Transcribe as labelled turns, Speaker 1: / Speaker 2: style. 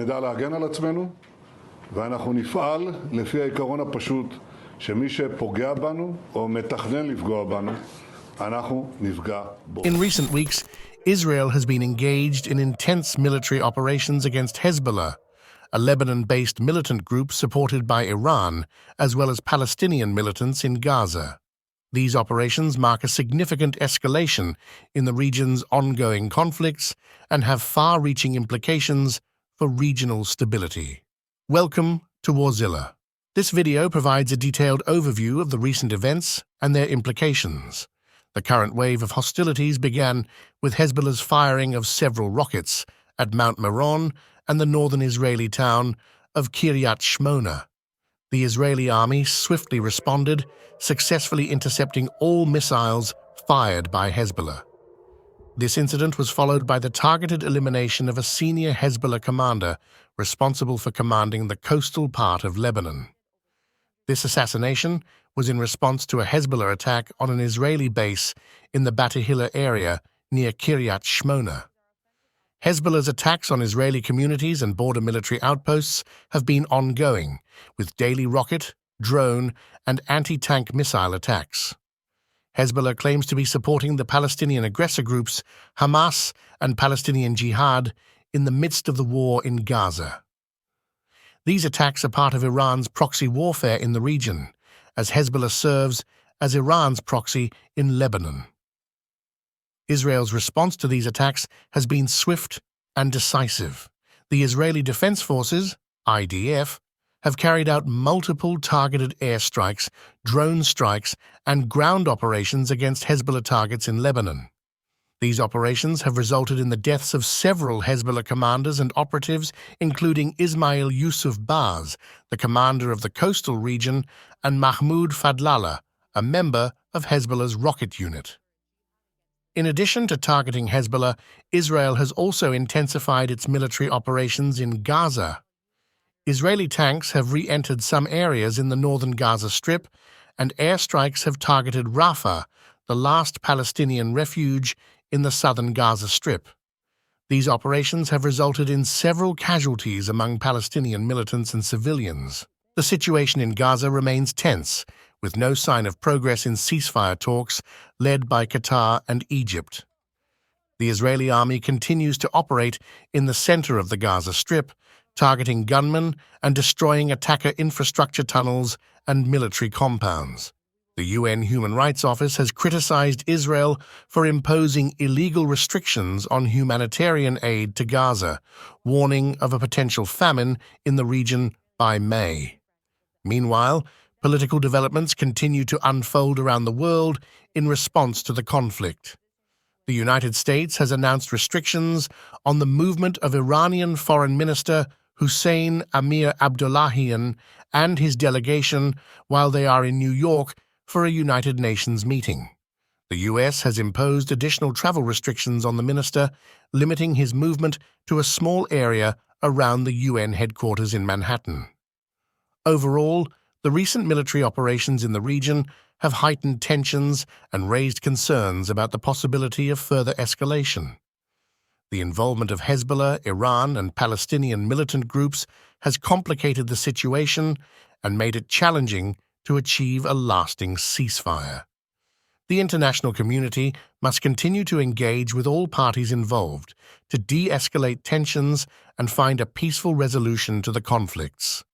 Speaker 1: ונדע להגן על עצמנו, ואנחנו נפעל לפי העיקרון הפשוט שמי שפוגע בנו או מתכנן לפגוע בנו, אנחנו נפגע בו.
Speaker 2: In recent weeks, Israel has been engaged in intense military operations against Hezbollah, a Lebanon-based militant group supported by Iran, as well as Palestinian militants in Gaza. These operations mark a significant escalation in the region's ongoing conflicts and have far-reaching implications for regional stability. Welcome to Warzilla. This video provides a detailed overview of the recent events and their implications. The current wave of hostilities began with Hezbollah's firing of several rockets at Mount Meron and the northern Israeli town of Kiryat Shmona. The Israeli army swiftly responded, successfully intercepting all missiles fired by Hezbollah. This incident was followed by the targeted elimination of a senior Hezbollah commander responsible for commanding the coastal part of Lebanon. This assassination was in response to a Hezbollah attack on an Israeli base in the Batahila area near Kiryat Shmona. Hezbollah's attacks on Israeli communities and border military outposts have been ongoing, with daily rocket, drone, and anti-tank missile attacks. Hezbollah claims to be supporting the Palestinian aggressor groups Hamas and Palestinian Jihad in the midst of the war in Gaza. These attacks are part of Iran's proxy warfare in the region, as Hezbollah serves as Iran's proxy in Lebanon. Israel's response to these attacks has been swift and decisive. The Israeli Defense Forces, IDF, have carried out multiple targeted airstrikes, drone strikes, and ground operations against Hezbollah targets in Lebanon. These operations have resulted in the deaths of several Hezbollah commanders and operatives, including Ismail Yusuf Baz, the commander of the coastal region, and Mahmoud Fadlallah, a member of Hezbollah's rocket unit. In addition to targeting Hezbollah, Israel has also intensified its military operations in Gaza. Israeli tanks have re-entered some areas in the northern Gaza Strip, and airstrikes have targeted Rafah, the last Palestinian refuge in the southern Gaza Strip. These operations have resulted in several casualties among Palestinian militants and civilians. The situation in Gaza remains tense, with no sign of progress in ceasefire talks led by Qatar and Egypt. The Israeli army continues to operate in the center of the Gaza Strip, targeting gunmen and destroying attacker infrastructure tunnels and military compounds. The UN Human Rights Office has criticized Israel for imposing illegal restrictions on humanitarian aid to Gaza, warning of a potential famine in the region by May. Meanwhile, political developments continue to unfold around the world in response to the conflict. The United States has announced restrictions on the movement of Iranian Foreign Minister Hussein Amir Abdollahian and his delegation while they are in New York for a United Nations meeting. The U.S. has imposed additional travel restrictions on the minister, limiting his movement to a small area around the UN headquarters in Manhattan. Overall, the recent military operations in the region have heightened tensions and raised concerns about the possibility of further escalation. The involvement of Hezbollah, Iran, and Palestinian militant groups has complicated the situation and made it challenging to achieve a lasting ceasefire. The international community must continue to engage with all parties involved to de-escalate tensions and find a peaceful resolution to the conflicts.